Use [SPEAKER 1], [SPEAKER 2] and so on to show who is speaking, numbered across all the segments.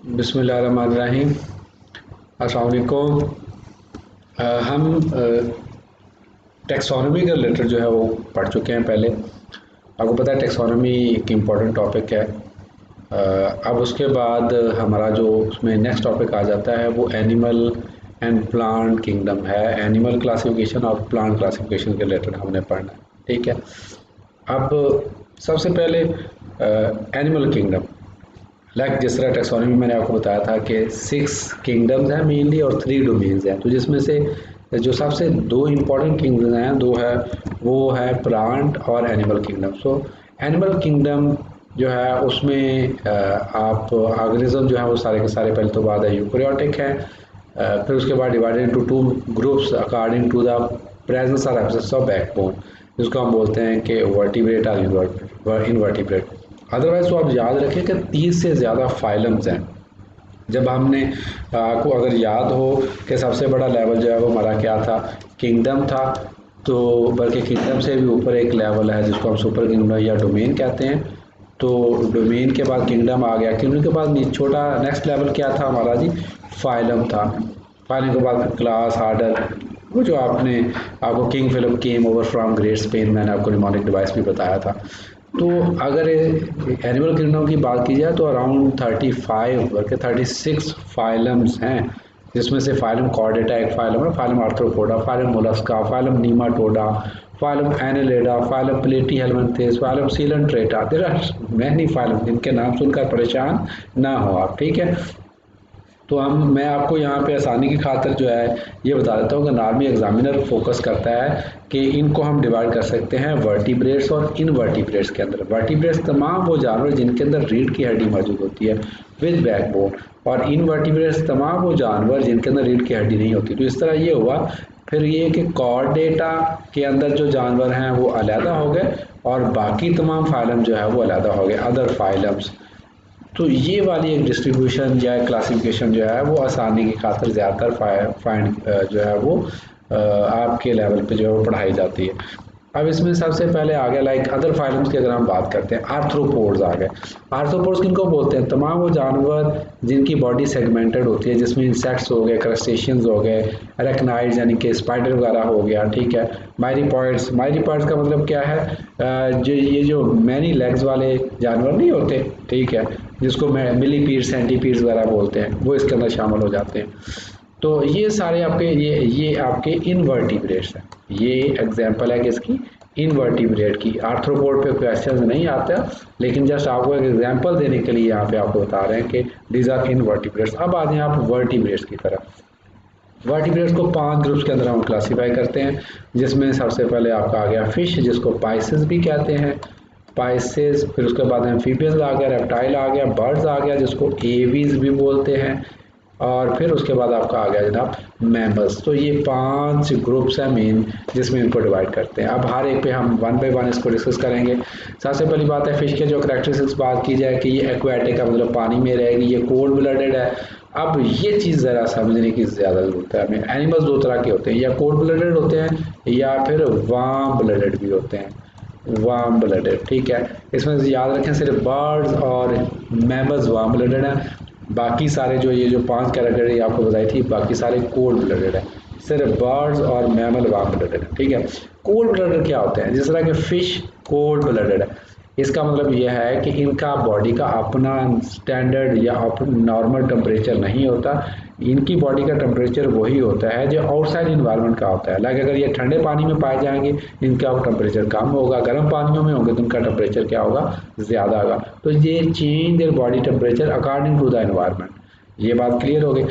[SPEAKER 1] बिस्मिल्लाहिर्रहमानिर्रहीम। अस्सलाम वालेकुम। हम टैक्सोनॉमी के रिलेटेड जो है वो पढ़ चुके हैं पहले। आपको पता है टैक्सोनॉमी एक इम्पॉर्टेंट टॉपिक है। अब उसके बाद हमारा जो उसमें नेक्स्ट टॉपिक आ जाता है वो एनिमल एंड प्लांट किंगडम है। एनिमल क्लासिफिकेशन और प्लांट क्लासिफिकेशन के रिलेटेड हमने पढ़ना है, ठीक है। अब सबसे पहले एनिमल किंगडम, जिस तरह टैक्सोनॉमी मैंने आपको बताया था कि 6 किंगडम्स हैं मेनली और 3 डोमेन्स हैं। तो जिसमें से जो सबसे 2 इम्पॉर्टेंट किंगडम हैं, 2 है, वो है प्लांट और animal kingdom. So animal kingdom जो है उसमें आप ऑर्गेनिज्म जो है वो सारे के सारे पहले तो बाद है यूकेरियोटिक है। फिर उसके बाद divided into 2 groups according to the presence और एब्सेंस ऑफ बैकबोन, जिसको हम बोलते हैं कि वर्टिब्रेट और इनवर्टिब्रेट। अदरवाइज तो आप याद रखें कि 30 से ज़्यादा फाइलम्स हैं। जब हमने आपको अगर याद हो कि सबसे बड़ा लेवल जो है वो हमारा क्या था, किंगडम था। तो बल्कि किंगडम से भी ऊपर एक लेवल है जिसको हम सुपर किंगडम या डोमेन कहते हैं। तो डोमेन के बाद किंगडम आ गया, किंगडम के बाद छोटा नेक्स्ट लेवल क्या था हमारा जी, फाइलम था। फाइलम के बाद फिर क्लास, आर्डर, वो जो आपको king Philip came over from great Spain, मैंने आपको निमोनिक डिवाइस भी बताया था। तो अगर एनिमल किंगडम की बात की जाए तो अराउंड 35 बल्कि 36 फाइलम्स हैं, जिसमें से फाइलम कॉर्डेटा एक फाइलम है, phylum Arthropoda, phylum Mollusca, phylum Nematoda, phylum Annelida, phylum Platyhelminthes, phylum Coelenterata. There are many phylum जिनके नाम सुनकर परेशान ना हो आप, ठीक है। तो मैं आपको यहाँ पे आसानी की खातिर जो है ये बता देता हूँ कि नॉर्मली एग्जामिनर फोकस करता है कि इनको हम डिवाइड कर सकते हैं वर्टिब्रेट्स और इनवर्टिब्रेट्स के अंदर। वर्टिब्रेट्स तमाम वो जानवर जिनके अंदर रीढ़ की हड्डी मौजूद होती है विद बैकबोन, और इनवर्टिब्रेट्स तमाम वो जानवर जिनके अंदर रीढ़ की हड्डी नहीं होती। तो इस तरह ये हुआ। फिर ये कि कॉर्डेटा के अंदर जो जानवर हैं वो अलहदा हो गए और बाकी तमाम फाइलम जो है वो अलहदा हो गए, अदर फाइलम्स। तो ये वाली एक डिस्ट्रीब्यूशन या क्लासिफिकेशन जो है वो आसानी की खातिर ज़्यादातर फाइंड जो है वो आपके लेवल पे जो है वो पढ़ाई जाती है। अब इसमें सबसे पहले आ गया लाइक अदर फाइलम्स की अगर हम बात करते हैं, आर्थ्रोपोड्स आ गए। आर्थ्रोपोड्स किनको बोलते हैं, तमाम वो जानवर जिनकी बॉडी सेगमेंटेड होती है, जिसमें इंसेक्ट्स हो गए, क्रस्टेशियंस हो गए, अरेक्नाइड्स यानी कि स्पाइडर वगैरह हो गया, ठीक है। माइरीपॉड्स, माइरीपॉड्स का मतलब क्या है, जो ये जो मैनी लेग्स वाले जानवर नहीं होते, ठीक है, जिसको मिलीपीड, सेंटीपीड्स वगैरह बोलते हैं, वो इसके अंदर शामिल हो जाते हैं। तो ये सारे आपके ये आपके इनवर्टिब्रेट्स हैं। ये एग्जांपल है किसकी, इनवर्टिब्रेट की। आर्थ्रोपोड पे क्वेश्चन नहीं आता, लेकिन जस्ट आपको एक एग्जांपल देने के लिए यहाँ पे आपको बता रहे हैं कि दीज आर इनवर्टिब्रेट्स। अब आ जाए आप वर्टिब्रेट्स की तरफ। वर्टिब्रेट्स को 5 ग्रुप्स के अंदर हम क्लासीफाई करते हैं, जिसमें सबसे पहले आपका आ गया फिश, जिसको पाइसेस भी कहते हैं, पाइसेस। फिर उसके बाद एम्फीबियंस आ गया, रेप्टाइल आ गया, बर्ड्स आ गया जिसको एवीज भी बोलते हैं, और फिर उसके बाद आपका आ गया जनाब मैमल्स। तो ये 5 ग्रुप्स हैं मेन, जिसमें इनको डिवाइड करते हैं। अब हर एक पे हम वन बाय वन इसको डिस्कस करेंगे। सबसे पहली बात है फिश के जो करेक्टरिस्टिक्स बात की जाए कि ये एक्वाटिक का मतलब पानी में रहेगी, ये कोल्ड ब्लडेड है। अब ये चीज़ ज़रा समझने की ज़्यादा ज़रूरत है हमें। एनिमल्स 2 तरह के होते हैं, या कोल्ड ब्लडेड होते हैं या फिर वार्म ब्लडेड भी होते हैं, वार्म ब्लडेड, ठीक है। इसमें से याद रखें सिर्फ बर्ड्स और मैमल्स वार्म ब्लडेड हैं, बाकी सारे जो ये जो 5 कैटेगरी आपको बताई थी, बाकी सारे कोल्ड ब्लडेड है। सिर्फ बर्ड्स और मैमल वार्म ब्लडेड है, ठीक है। कोल्ड ब्लडेड क्या होते हैं, जिस तरह के फिश कोल्ड ब्लडेड है, इसका मतलब यह है कि इनका बॉडी का अपना स्टैंडर्ड या नॉर्मल टेम्परेचर नहीं होता। इनकी बॉडी का टेम्परेचर वही होता है जो आउटसाइड इन्वायरमेंट का होता है। लाइक अगर ये ठंडे पानी में पाए जाएंगे, इनका टेम्परेचर कम होगा, गर्म पानियों में होंगे तो इनका टेम्परेचर क्या होगा, ज़्यादा होगा। तो ये change their body temperature according to the environment, ये बात क्लियर हो गई।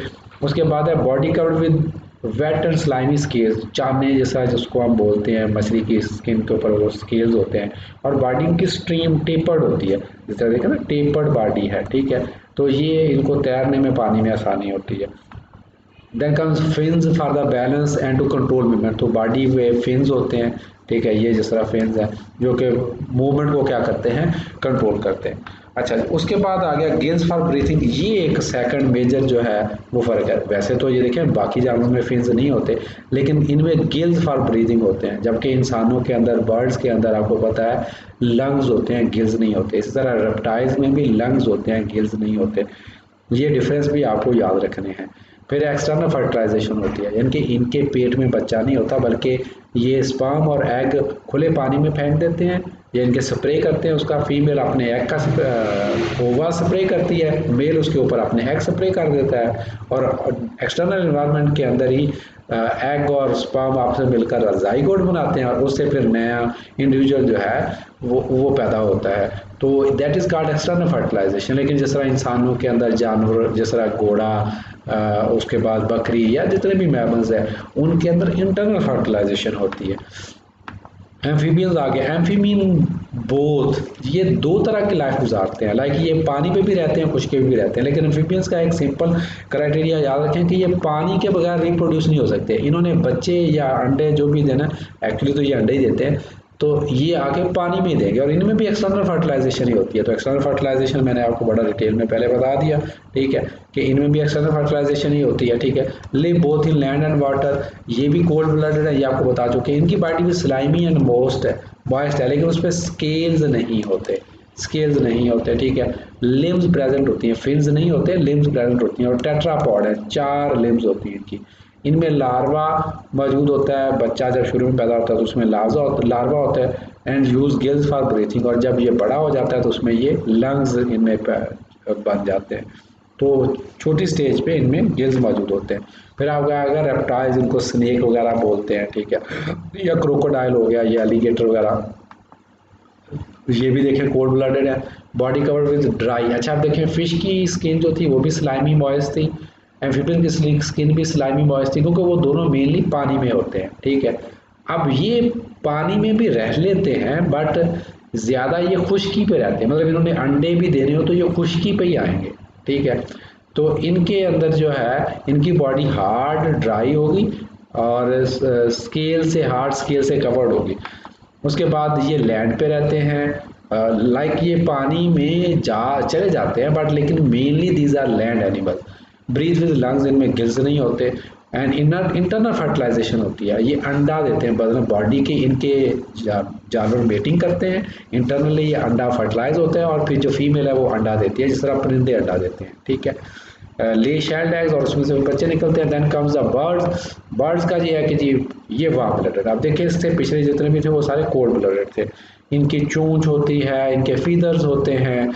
[SPEAKER 1] उसके बाद है body covered with wet and slimy scales, चाने जैसा जिसको हम बोलते हैं, मछली की स्किन के ऊपर वो स्केल्स होते हैं, और बॉडी इनकी स्ट्रीम टेपर्ड होती है, जिस तरह देखा ना टेपर्ड बॉडी है, ठीक है। तो ये इनको तैरने में पानी में आसानी होती है। Then comes fins for the balance and to control movement, तो बॉडी में फिन्स होते हैं, ठीक है, ये जिस तरह फिन्स हैं जो कि मूवमेंट को क्या करते हैं, कंट्रोल करते हैं। अच्छा, उसके बाद आ गया गिल्स फॉर ब्रीथिंग, ये एक सेकंड मेजर जो है वो फ़र्क है। वैसे तो ये देखें बाकी जानवरों में फिन्स नहीं होते, लेकिन इनमें गिल्स फॉर ब्रीथिंग होते हैं, जबकि इंसानों के अंदर, बर्ड्स के अंदर आपको पता है लंग्स होते हैं, गिल्स नहीं होते। इसी तरह रेप्टाइल्स में भी लंग्स होते हैं, गिल्स नहीं होते। ये डिफरेंस भी आपको याद रखने हैं। फिर एक्सटर्नल फर्टिलाइजेशन होती है, यानी कि इनके पेट में बच्चा नहीं होता, बल्कि ये स्पर्म और एग खुले पानी में फेंक देते हैं या इनके स्प्रे करते हैं। उसका फीमेल अपने एग का ओवा स्प्रे करती है, मेल उसके ऊपर अपने एग स्प्रे कर देता है, और एक्सटर्नल इन्वायरमेंट के अंदर ही एग और स्पर्म आपसे मिलकर जाइगोट बनाते हैं, और उससे फिर नया इंडिविजुअल जो है वो पैदा होता है। तो that is called external fertilisation. लेकिन जिस तरह इंसानों के अंदर जानवर, जिस तरह घोड़ा, उसके बाद बकरी या जितने भी मैमल्स हैं, उनके अंदर इंटरनल फर्टिलाइजेशन होती है। एम्फीबियंस आ गए। एम्फीबियन बोथ, ये दो तरह की लाइफ गुजारते हैं, लाइक ये पानी पे भी रहते हैं, खुश्क पे भी रहते हैं। लेकिन एम्फीबियंस का एक सिंपल क्राइटेरिया याद रखें कि ये पानी के बगैर रिप्रोड्यूस नहीं हो सकते। इन्होंने बच्चे या अंडे जो भी देना, एक्चुअली तो ये अंडे ही देते हैं, तो ये आके पानी में ही देंगे, और इनमें भी एक्सटर्नल फर्टिलाइजेशन ही होती है। तो एक्सटर्नल फर्टिलाइजेशन मैंने आपको बड़ा डिटेल में पहले बता दिया, ठीक है, कि इनमें भी एक्सटर्नल फर्टिलाइजेशन ही होती है, ठीक है। Live both in land and water, ये भी कोल्ड ब्लडेड है, ये आपको बता चुके हैं। इनकी बॉडी भी स्लाइमी एंड मॉइस्ट है, लेकिन उस पर स्केल्स नहीं होते, स्केल्स नहीं होते, ठीक है। लिम्स प्रेजेंट होती हैं, फिन्स नहीं होते, लिम्स प्रेजेंट होती हैं। और टेट्रापॉड है, 4 लिम्स होती हैं इनकी। इनमें लार्वा मौजूद होता है, बच्चा जब शुरू में पैदा होता है तो उसमें लार्वा होता है, and use gills for breathing, और जब ये बड़ा हो जाता है तो उसमें ये लंग्स इनमें बन जाते हैं। तो छोटी स्टेज पे इनमें गिल्स मौजूद होते हैं। फिर आपका अगर रेप्टाइल्स, इनको स्नेक वगैरह बोलते हैं, ठीक है, या क्रोकोडाइल हो गया, या एलिगेटर वगैरह, ये भी देखें कोल्ड ब्लडेड है, बॉडी कवर्ड विद ड्राई। अच्छा आप देखें फिश की स्किन जो थी वो भी स्लाइमी मॉइस्ट थी, एम्फीबियन की स्किन भी स्लाइमी मॉइस्ट थी, क्योंकि वो दोनों मेनली पानी में होते हैं, ठीक है। अब ये पानी में भी रह लेते हैं, बट ज़्यादा ये खुश्की पे रहते हैं, मतलब इन्होंने अंडे भी देने हो तो ये खुश्की पे ही आएंगे, ठीक है। तो इनके अंदर जो है इनकी बॉडी हार्ड ड्राई होगी, और स्केल से, हार्ड स्केल से कवर्ड होगी। उसके बाद ये लैंड पे रहते हैं, लाइक ये पानी में जा चले जाते हैं, बट लेकिन mainly these are land animal. Breathe with lungs, इनमें गिल्स नहीं होते, एंड इंटरनल फर्टिलाइजेशन होती है, ये अंडा देते हैं, बदले बॉडी के इनके जानवर मेटिंग करते हैं, इंटरनली ये अंडा फर्टिलाइज होता है, और फिर जो फीमेल है वो अंडा देती है, जिस तरह परिंदे अंडा देते हैं, ठीक है। ले शेल्ड एग्स, और उसमें से बच्चे निकलते हैं। Then comes the birds. Birds का ये है कि जी ये वार्म ब्लडेड, आप देखिए इससे पिछले जितने भी थे वो सारे कोल्ड ब्लडेड थे। इनकी चोंच होती है, इनके फीदर्स होते हैं,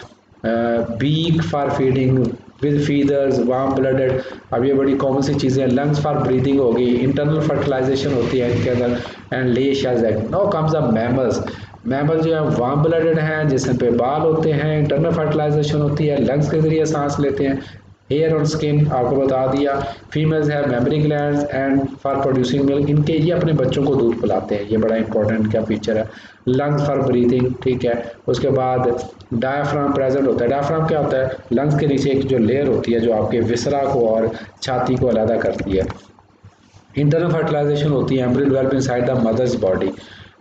[SPEAKER 1] beak for feeding with feathers, warm blooded. अब ये बड़ी कॉमन सी चीज़ें हैं। लंग्स फॉर ब्रीदिंग होगी, इंटरनल फर्टिलाइजेशन होती है इनके अंदर, and lay shells egg. Now comes the mammals. Mammal जो है वार्म ब्लडेड हैं, जिसमें पे बाल होते हैं, इंटरनल फर्टिलाइजेशन होती है, लंग्स के जरिए सांस लेते हैं। हेयर और स्किन आपको बता दिया। फीमेल्स है mammary glands and for producing milk, इनके ये अपने बच्चों को दूध पिलाते हैं, ये बड़ा इंपॉर्टेंट क्या फीचर है। लंग्स फॉर ब्रीथिंग, ठीक है। उसके बाद डायाफ्राम प्रेजेंट होता है। डायाफ्राम क्या होता है? लंग्स के नीचे एक जो लेयर होती है जो आपके विसरा को और छाती को अलग करती है। इंटरनल फर्टिलाइजेशन होती है, embryo develop inside the mother's body.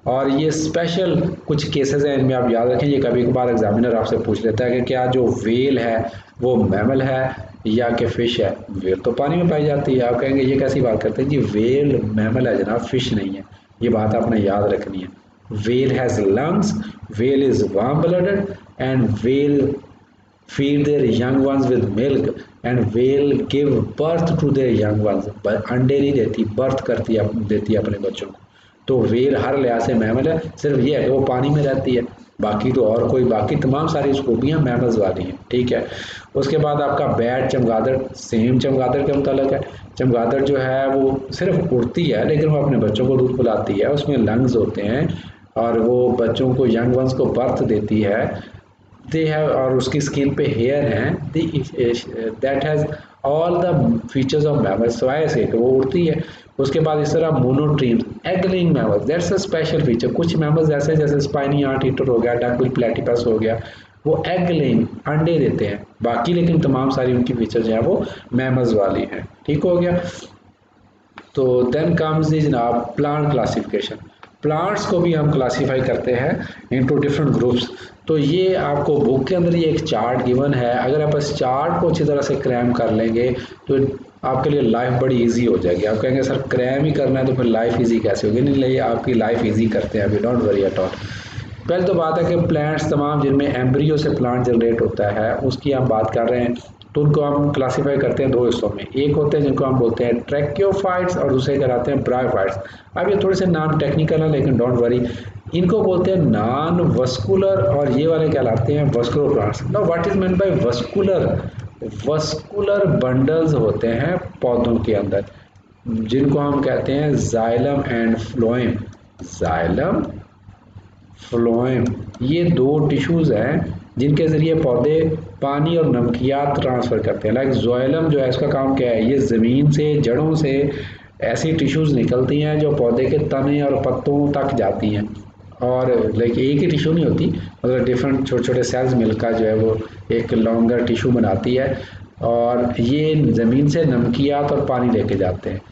[SPEAKER 1] और ये स्पेशल कुछ केसेस हैं, इनमें आप याद रखें, ये कभी कभार एग्जामिनर आपसे पूछ लेता है कि क्या जो वेल है वो मैमल है या कि फिश है। वेल तो पानी में पाई जाती है, आप कहेंगे ये कैसी बात करते हैं जी, वेल मैमल है जनाब, फिश नहीं है। ये बात आपने याद रखनी है। Well has lungs, well is warm blooded, and well feed their young ones with milk and whale give birth to their young ones। अंडे नहीं देती, बर्थ करती है, देती है अपने बच्चों को। तो वेल हर लिहाज से मैमल है, सिर्फ ये है कि वो पानी में रहती है, बाकी तो और कोई, बाकी तमाम सारी खूबियाँ मैमल्स वाली हैं, ठीक है। उसके बाद आपका बैट, चमगादड़, सेम चमगादड़ के मुतालिक है। चमगादड़ जो है वो सिर्फ उड़ती है, लेकिन वो अपने बच्चों को दूध पिलाती है, उसमें लंग्स होते हैं, और वो बच्चों को, यंग वंस को बर्थ देती है। दे हैव, और उसकी स्किन पे हेयर हैं, that has all the features of mammal, सवाए से कि वो उड़ती है। उसके बाद इस तरह monotremes, egg laying mammals, that's a special feature. कुछ मैमल्स ऐसे जैसे स्पाइनी आर्ट ईटर हो गया, डकबिल प्लेटिपस हो गया, वो एग लेइंग, अंडे देते हैं, बाकी लेकिन तमाम सारी उनकी फीचर्स जो हैं वो मैमल्स वाली हैं, ठीक हो गया। तो देन कम्स दी जनाब प्लांट क्लासिफिकेशन। प्लांट्स को भी हम क्लासीफाई करते हैं इनटू डिफरेंट ग्रुप्स। तो ये आपको बुक के अंदर ये एक चार्ट गिवन है, अगर आप इस चार्ट को अच्छी तरह से क्रैम कर लेंगे तो आपके लिए लाइफ बड़ी इजी हो जाएगी। आप कहेंगे सर क्रैम ही करना है तो फिर लाइफ इजी कैसे होगी? नहीं, नहीं, आपकी लाइफ इजी करते हैं अभी, डोंट वरी एट ऑल। पहले तो बात है कि प्लांट्स तमाम जिनमें एम्ब्रियो से प्लांट जनरेट होता है उसकी हम बात कर रहे हैं। तो उनको हम क्लासीफाई करते हैं दो हिस्सों में। एक होते हैं जिनको हम बोलते हैं ट्रैक्योफाइट्स और दूसरे कहलाते हैं ब्रायोफाइट्स। अब ये थोड़े से नाम टेक्निकल है लेकिन डोंट वरी, इनको बोलते हैं नॉन वस्कुलर और ये वाले कहलाते हैं vascular plants. Now what is meant by vascular? Vascular bundles होते हैं पौधों के अंदर जिनको हम कहते हैं xylem and phloem. Xylem, phloem, ये दो टिश्यूज हैं जिनके ज़रिए पौधे पानी और नमकियात ट्रांसफ़र करते हैं। लाइक जोइलम जो है इसका काम क्या है, ये ज़मीन से जड़ों से ऐसी टिश्यूज़ निकलती हैं जो पौधे के तने और पत्तों तक जाती हैं। और लाइक एक ही टिश्यू नहीं होती, मतलब डिफरेंट छोटे छोटे सेल्स मिलकर जो है वो एक लॉन्गर टिश्यू बनाती है और ये ज़मीन से नमकियात और पानी लेके जाते हैं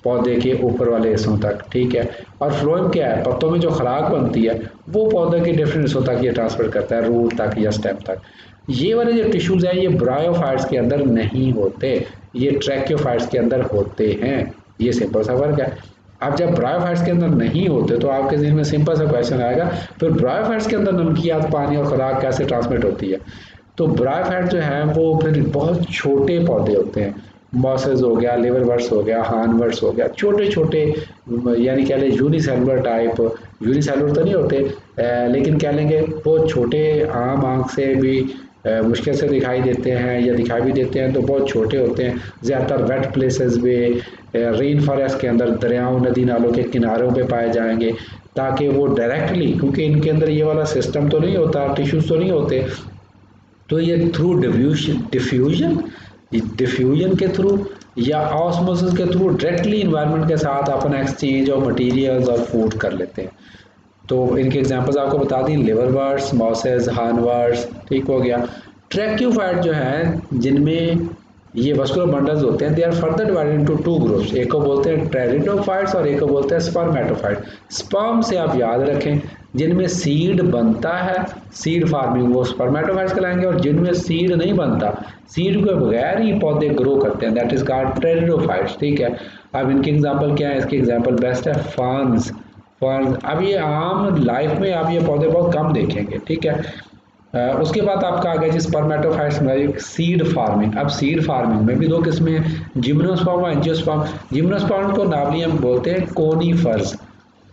[SPEAKER 1] पौधे के ऊपर वाले हिस्सों तक, ठीक है। और फ्लोएम क्या है, पत्तों में जो खुराक बनती है वो पौधे के डिफरेंट हिस्सों तक ये ट्रांसफर करता है, रूट तक या स्टेम तक। ये वाले जो टिश्यूज हैं ये ब्रायोफाइट्स के अंदर नहीं होते, ये ट्रैक्योफाइट्स के अंदर होते हैं। ये सिंपल सा फर्क है। अब जब ब्रायोफाइट्स के अंदर नहीं होते तो आपके जहन में सिंपल सा क्वेश्चन आएगा, फिर ब्रायोफाइट्स के अंदर नमकियात, पानी और खुराक कैसे ट्रांसमिट होती है? तो ब्रायोफाइट जो है वो फिर बहुत छोटे पौधे होते हैं। मॉसेस हो गया, लिवरवर्ट्स हो गया, हार्नवर्ट्स हो गया, छोटे छोटे, यानी कह लें यूनिसेलुलर टाइप। यूनिसेलुलर तो नहीं होते लेकिन कह लेंगे वो छोटे, आम आँख से भी मुश्किल से दिखाई देते हैं या दिखाई भी देते हैं तो बहुत छोटे होते हैं। ज़्यादातर वेट प्लेसेस में, रेन फॉरेस्ट के अंदर, दरियाओं नदी नालों के किनारों पे पाए जाएंगे ताकि वो डायरेक्टली, क्योंकि इनके अंदर ये वाला सिस्टम तो नहीं होता, टिश्यूज़ तो नहीं होते, तो ये थ्रू डिफ्यूजन डिफ्यूजन के थ्रू या ऑस्मोसिस के थ्रू डायरेक्टली इन्वायरमेंट के साथ अपना एक्सचेंज ऑफ मटेरियल्स और फूड कर लेते हैं। तो इनके एग्जांपल्स आपको बता दी, लिवरवर्ट्स, मॉसेस, हार्नवर्ट्स, ठीक हो गया। ट्रैक्योफाइट जो है जिनमें ये वस्कुलर बंडल्स होते हैं, they are further divided into two groups. एक को बोलते हैं टेरिडोफाइट्स और एक को बोलते हैं स्पर्मेटोफाइट। स्पर्म से आप याद रखें जिनमें सीड बनता है, सीड फार्मिंग, वो स्पर्मेटोफाइट्स कहलाएंगे, और जिनमें सीड नहीं बनता, सीड के बगैर ही पौधे ग्रो करते हैं, दैट इज कॉल्ड टेरिडोफाइट्स, ठीक है। अब इनके एग्जांपल क्या है? इसके एग्जांपल बेस्ट है फर्न्स। फर्न्स, अब ये आम लाइफ में आप ये पौधे बहुत कम देखेंगे, ठीक है। उसके बाद आपका आ गया जी स्पर्मेटोफाइट्स में सीड फार्मिंग। अब सीड फार्मिंग में भी दो किस्में हैं, जिम्नोस्पर्म और एंजियोस्पर्म। जिम्नोस्पर्म को नार्मली हम बोलते हैं कोनीफर्स।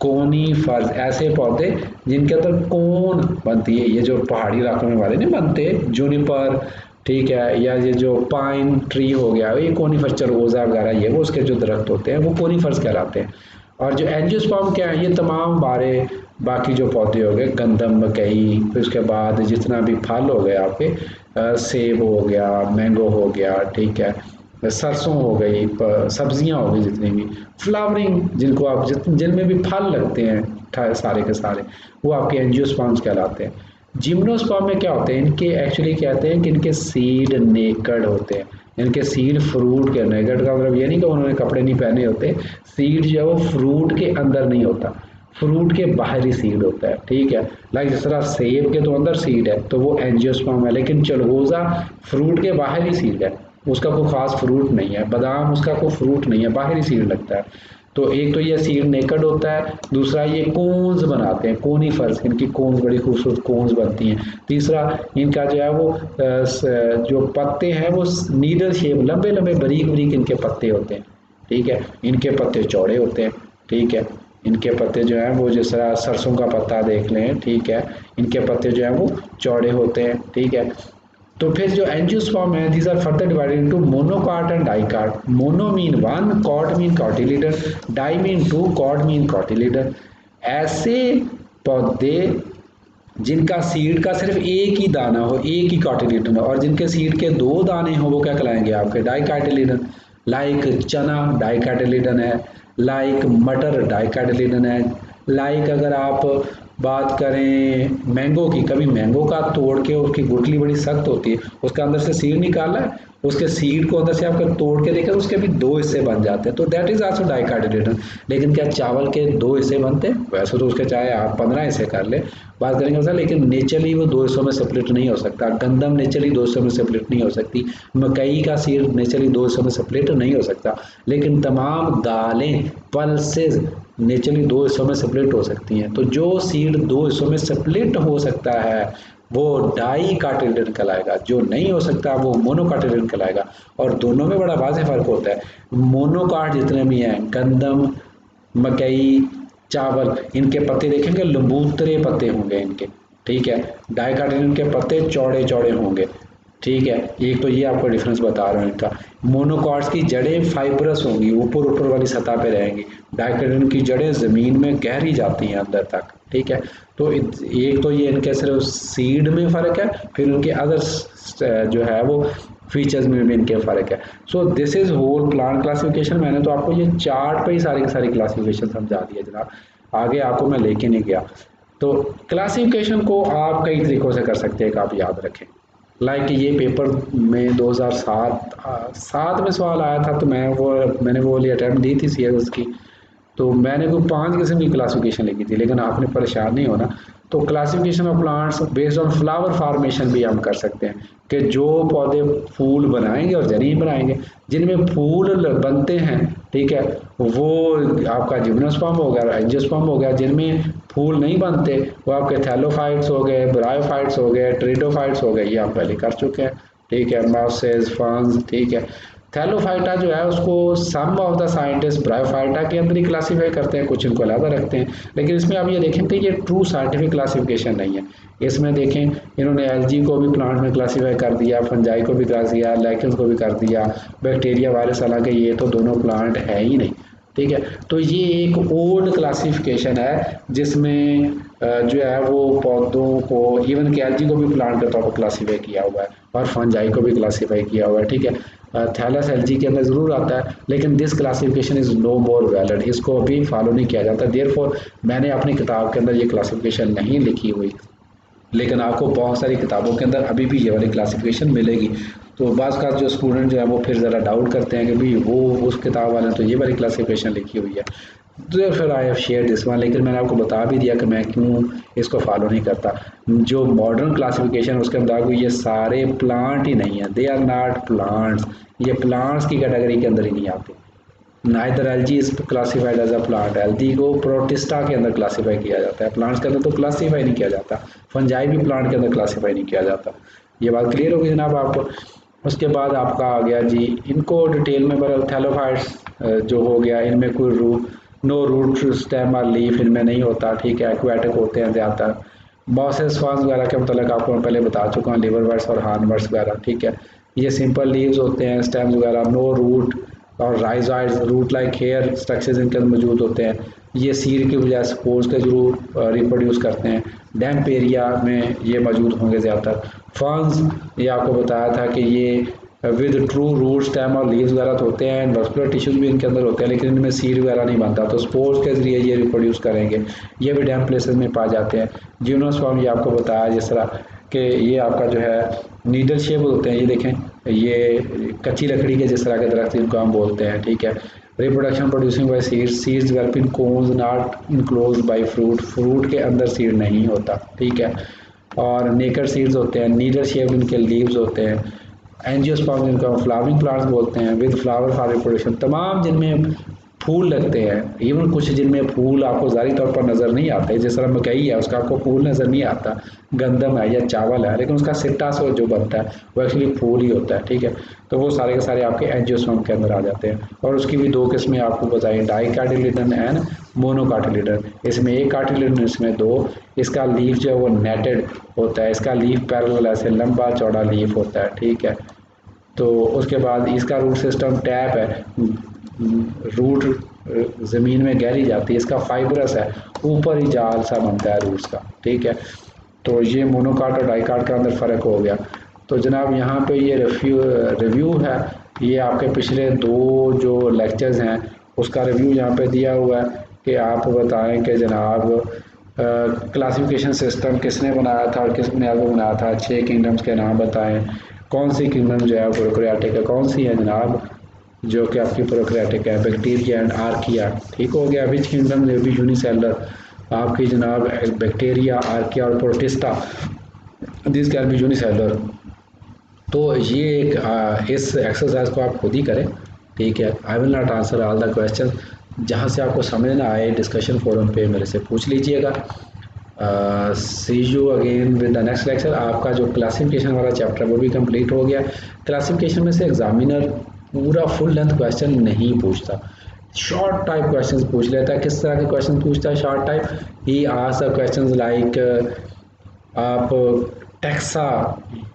[SPEAKER 1] कोनीफर्स ऐसे पौधे जिनके अंदर कोन बनती है, ये जो पहाड़ी इलाकों में वाले नहीं बनते, जूनिपर, ठीक है, या ये जो पाइन ट्री हो गया, ये कोनीफर, चरोजा वगैरह, ये वो उसके जो दरख्त होते हैं वो कोनीफर्स कहलाते हैं। और जो एंजियोस्पर्म क्या है, ये तमाम बारे बाकी जो पौधे हो गए, गंदम, मकई, फिर उसके बाद जितना भी फल हो गए आपके, सेब हो गया, मैंगो हो गया, ठीक है, सरसों हो गई, सब्जियां हो गई जितनी भी, फ्लावरिंग जिनको आप जिनमें भी फल लगते हैं सारे के सारे, वो आपके एंजियोस्पर्म्स कहलाते हैं। जिम्नोस्पर्म में क्या होते हैं, इनके एक्चुअली कहते हैं कि इनके सीड नेकड होते हैं। इनके सीड फ्रूट के, नेकड का मतलब ये नहीं कि उन्होंने कपड़े नहीं पहने होते, सीड जो है वो फ्रूट के अंदर नहीं होता, फ्रूट के बाहरी सीड होता है, ठीक है। लाइक जिस तरह सेब के तो अंदर सीड है तो वो एंजियोस्पर्म है, लेकिन चलगोजा फ्रूट के बाहरी सीड है, उसका कोई खास फ्रूट नहीं है। बादाम उसका कोई फ्रूट नहीं है, बाहरी सीड लगता है। तो एक तो ये सीड नेकड होता है, दूसरा ये कोन्स बनाते हैं, कोनीफर्स, इनकी कोन्स बड़ी खूबसूरत कोन्स बनती हैं। तीसरा इनका जो है वो जो पत्ते हैं वो नीडल शेप, लंबे लंबे बारीक बारीक इनके पत्ते होते हैं, ठीक है। इनके पत्ते चौड़े होते हैं, ठीक है। इनके पत्ते जो हैं वो जिस तरह सरसों का पत्ता देख लें, ठीक है, इनके पत्ते जो हैं वो चौड़े होते हैं, ठीक है। तो फिर जो एंजियोस्पर्म है, these are further divided into monocot and dicot. Mono mean one, cot mean cotyledon, di mean two, cot mean cotyledon. ऐसे पौधे जिनका सीड का सिर्फ एक ही दाना हो, एक ही कॉटिलीडन हो, और जिनके सीड के दो दाने हो वो क्या कहलाएंगे आपके डाइकॉटिलीडन। लाइक चना डाइकॉटिलीडन है, लाइक मटर डाइकॉटिलीडन है, लाइक अगर आप बात करें मैंगो की, कभी मैंगो का तोड़ के उसकी गुठली बड़ी सख्त होती है, उसका अंदर से सीड निकाला है, उसके सीड को अंदर से आपका तोड़ के देखा उसके भी दो हिस्से बन जाते हैं, तो दैट इज आल्सो डाइकॉटिलीडन। लेकिन क्या चावल के दो हिस्से बनते हैं? वैसे तो उसके चाहे आप 15 हिस्से कर ले, बात करेंगे उसका, लेकिन नेचुरली वो दो हिस्सों में स्प्लिट नहीं हो सकता। गंदम नेचुरली दो हिस्सों में स्प्लिट नहीं हो सकती, मकई का सीड नेचुरली दो हिस्सों में स्प्लिट नहीं हो सकता, लेकिन तमाम दालें, पल्सेस नेचुरली दो हिस्सों में स्प्लिट हो सकती हैं। तो जो सीड दो हिस्सों में स्प्लिट हो सकता है वो डाई कार्टिलिडन कहलाएगा, जो नहीं हो सकता वो मोनोकार्टिलिडन कहलाएगा। और दोनों में बड़ा वाज़ेह फ़र्क होता है। मोनोकार्ड जितने भी हैं, गंदम, मकई, चावल, इनके पत्ते देखेंगे लंबूतरे पत्ते होंगे इनके, ठीक है। डाइकार्टिलिडन के पत्ते चौड़े चौड़े होंगे, ठीक है। एक तो ये आपको डिफरेंस बता रहा हूँ इनका। मोनोकॉट्स की जड़ें फाइब्रस होंगी, ऊपर ऊपर वाली सतह पे रहेंगी। डाइकोटिलेडोन की जड़ें ज़मीन में गहरी जाती हैं अंदर तक, ठीक है। तो एक तो ये इनके सिर्फ सीड में फ़र्क है, फिर उनके अदर जो है वो फीचर्स में भी इनके फ़र्क है। So this is whole plant classification. मैंने तो आपको ये चार्ट पे ही सारी की सारी क्लासिफिकेशन समझा दी है जनाब, आगे आपको मैं लेके नहीं गया। तो क्लासिफिकेशन को आप कई तरीक़ों से कर सकते हैं, एक आप याद रखें। लाइक ये पेपर में 2007 में सवाल आया था, तो मैंने वो वाली अटैम्प्ट दी थी सीएस की। तो मैंने कोई 5 किस्म की क्लासिफिकेशन लिखी थी, लेकिन आपने परेशान नहीं होना। तो classification of plants based on flower formation भी हम कर सकते हैं, कि जो पौधे फूल बनाएंगे और जनी बनाएंगे, जिनमें फूल बनते हैं, ठीक है, वो आपका जिम्नोस्पर्म हो गया, एंजियोस्पर्म हो गया। जिनमें फूल नहीं बनते वो आपके थैलोफाइट्स हो गए, ब्रायोफाइट्स हो गए, ट्रिडोफाइट्स हो गए, ये आप पहले कर चुके हैं, ठीक है। माउसेस, फर्न्स, ठीक है। थैलोफाइटा जो है उसको सम ऑफ द साइंटिस्ट ब्रायोफाइटा के अंदर ही क्लासीफाई करते हैं, कुछ इनको अलग रखते हैं। लेकिन इसमें आप ये देखें कि ये ट्रू साइंटिफिक क्लासिफिकेशन नहीं है। इसमें देखें इन्होंने एल्गी को भी प्लांट में क्लासीफाई कर दिया, फंजाई को भी कर दिया, लाइकेंस को भी कर दिया, बैक्टीरिया, वायरस, हालांकि ये तो दोनों प्लांट है ही नहीं, ठीक है। तो ये एक ओल्ड क्लासिफिकेशन है, जिसमें जो है वो पौधों को, इवन के एल्गी को भी प्लांट के तौर पर क्लासीफाई किया हुआ है, और फंजाई को भी क्लासीफाई किया हुआ है, ठीक है। थैलस एल्गी के अंदर ज़रूर आता है, लेकिन this classification is no more valid, इसको अभी फॉलो नहीं किया जाता। देयरफॉर मैंने अपनी किताब के अंदर ये क्लासिफिकेशन नहीं लिखी हुई, लेकिन आपको बहुत सारी किताबों के अंदर अभी भी ये वाली क्लासिफिकेशन मिलेगी। तो बाज़ का जो स्टूडेंट जो है वो फिर ज़रा डाउट करते हैं कि भाई वो उस किताब वाले ने तो ये वाली क्लासिफिकेशन लिखी हुई है, तो फिर I have share this one. लेकिन मैंने आपको बता भी दिया कि मैं क्यों इसको फॉलो नहीं करता। जो मॉडर्न क्लासिफिकेशन उसके अंदर ये सारे प्लांट ही नहीं है, दे आर नॉट प्लांट्स, ये प्लांट्स की कैटेगरी के अंदर ही नहीं आते। Neither algae is classified as a plant, algae को प्रोटिस्टा के अंदर क्लासीफाई किया जाता है, प्लांट्स के अंदर तो क्लासीफाई नहीं किया जाता। फंजाई भी प्लांट के अंदर क्लासीफाई नहीं किया जाता। ये बात क्लियर होगी जनाब आपको। उसके बाद आपका आ गया जी, इनको डिटेल में बड़ा थैलोफाइट्स जो हो गया, इनमें कोई नो रूट स्टेम और लीफ इनमें नहीं होता, ठीक है। एक्वेटिक होते हैं ज़्यादातर। बॉसेस फॉर्म्स वगैरह के मतलब आपको मैं पहले बता चुका हूँ, लिवर वर्ड्स और हार्नवर्ड्स वगैरह, ठीक है। ये सिंपल लीव्स होते हैं, स्टेम्स वगैरह, नो रूट, और rhizoids, root like hair structures इनके अंदर मौजूद होते हैं। ये सीड की बजाय स्पोर्स के जरूर रिप्रोड्यूस करते हैं। डैम्प एरिया में ये मौजूद होंगे ज़्यादातर। फर्न्स, ये आपको बताया था कि ये विद ट्रू रूट, स्टेम और लीव्स वगैरह तो होते हैं, मस्कुलर टिश्यूज भी इनके अंदर होते हैं, लेकिन इनमें सीड वगैरह नहीं बनता, तो स्पोर्स के जरिए ये रिप्रोड्यूस करेंगे। ये भी डैम्प प्लेसेस में पाए जाते हैं। जिम्नोस्पर्म, ये आपको बताया जिस तरह कि ये आपका जो है नीडल शेप होते हैं, ये देखें, ये कच्ची लकड़ी के जिस तरह के दरख्त इनको हम बोलते हैं, ठीक है। Reproduction producing by seeds developing cones not enclose by fruit, fruit के अंदर सीड नहीं होता, ठीक है। और नेकेड सीड्स होते हैं, नीडल शेप इनके लीव्स होते हैं। एंजियोस्पर्म जिनको फ्लावरिंग प्लांट्स बोलते हैं, विद फ्लावर फॉर रिप्रोडक्शन, तमाम जिनमें फूल लगते हैं। इवन कुछ जिनमें फूल आपको ज़ाहिरी तौर पर नज़र नहीं आते, जिस तरह मकई है उसका आपको फूल नज़र नहीं आता, गंदम है या चावल है, लेकिन उसका सिट्टा से जो बनता है वो एक्चुअली फूल ही होता है, ठीक है। तो वो सारे के सारे आपके एंजियोस्पर्म के अंदर आ जाते हैं। और उसकी भी 2 किस्में आपको बताई, डाइकार्टिलिडन एंड मोनोकार्टिलिडन। इसमें एक कार्टिलिडन, इसमें 2। इसका लीफ जो है वो नेटेड होता है, इसका लीफ पैरेलल ऐसे लंबा चौड़ा लीफ होता है, ठीक है। तो उसके बाद इसका रूट सिस्टम टैप है, रूट ज़मीन में गहरी जाती है, इसका फाइब्रस है, ऊपर ही जाल सा बनता है रूट्स का, ठीक है। तो ये मोनोकार्ट और डाइकार्ट का अंदर फ़र्क हो गया। तो जनाब यहाँ पे ये रिव्यू है, ये आपके पिछले 2 जो लेक्चर्स हैं उसका रिव्यू यहाँ पे दिया हुआ है कि आप बताएं कि जनाब क्लासिफिकेशन सिस्टम किसने बनाया था और किस बुनियाद पर बनाया था। 6 किंगडम्स के नाम बताएं, कौन सी किंगडम जो है प्रोकैरियोटिक है, कौन सी है जनाब जो कि आपकी प्रोकैरियोटिक है, बैक्टीरिया एंड आर्किया, ठीक हो गया। विच किंगडम में भी यूनिसेलर, आपकी जनाब बैक्टीरिया, आर्किया और protista, this can be unicellular. तो ये एक इस एक्सरसाइज को आप खुद ही करें, ठीक है। I will not answer all the question, जहाँ से आपको समझ ना आए डिस्कशन फोरम पे मेरे से पूछ लीजिएगा। See you again with the next lecture. आपका जो क्लासिफिकेशन वाला चैप्टर वो भी कंप्लीट हो गया। क्लासिफिकेशन में से एग्जामिनर पूरा फुल लेंथ क्वेश्चन नहीं पूछता, शॉर्ट टाइप क्वेश्चंस पूछ लेता है। किस तरह के क्वेश्चन पूछता है शॉर्ट टाइप? ही आस्क्स क्वेश्चंस लाइक आप टैक्सा,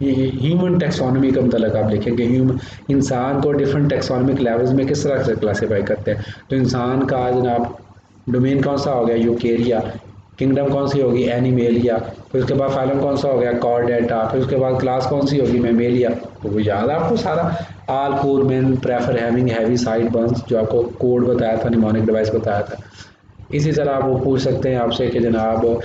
[SPEAKER 1] ह्यूमन टैक्सोनॉमी का मतलब आप लिखेंगे ह्यूमन, इंसान को डिफरेंट टैक्सोनॉमिक लेवल्स में किस तरह से क्लासीफाई करते हैं। तो इंसान का जनाब डोमेन कौन सा हो गया? यूकेरिया। किंगडम कौन सी होगी? एनिमेलिया। फिर उसके बाद फाइलम कौन सा हो गया? कॉर्डेटा। फिर उसके बाद क्लास कौन सी होगी? मेमेलिया। तो वो याद है आपको सारा। ऑल पूर main prefer having heavy side Burns, जो आपको कोड बताया था, निमोनिक डिवाइस बताया था। इसी तरह आप वो पूछ सकते हैं आपसे कि जनाब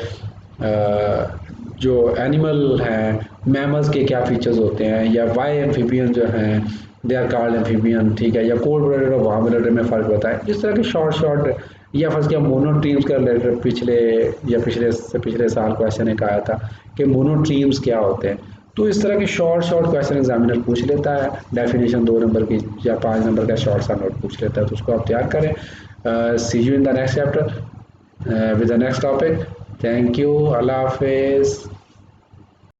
[SPEAKER 1] जो एनिमल हैं, मैमल्स के क्या फीचर्स होते हैं, या वाई एम्फीबियन जो हैं दे आर कॉल्ड एम्फीबियन, ठीक है, या कोल्ड ब्लडेड और वार्म ब्लडेड में फ़र्क बताएं। इस तरह के शॉर्ट शॉर्ट, या फर्स्ट क्या मोनोट्रीम्स का रिलेटेड पिछले साल क्वेश्चन एक आया था कि मोनोट्रीम्स क्या होते हैं। तो इस तरह के शॉर्ट शॉर्ट क्वेश्चन एग्जामिनर पूछ लेता है। डेफिनेशन 2 नंबर की या 5 नंबर का शॉर्ट सा नोट पूछ लेता है, तो उसको आप तैयार करें। See you in the next chapter with the next topic. Thank you. Allah Hafiz.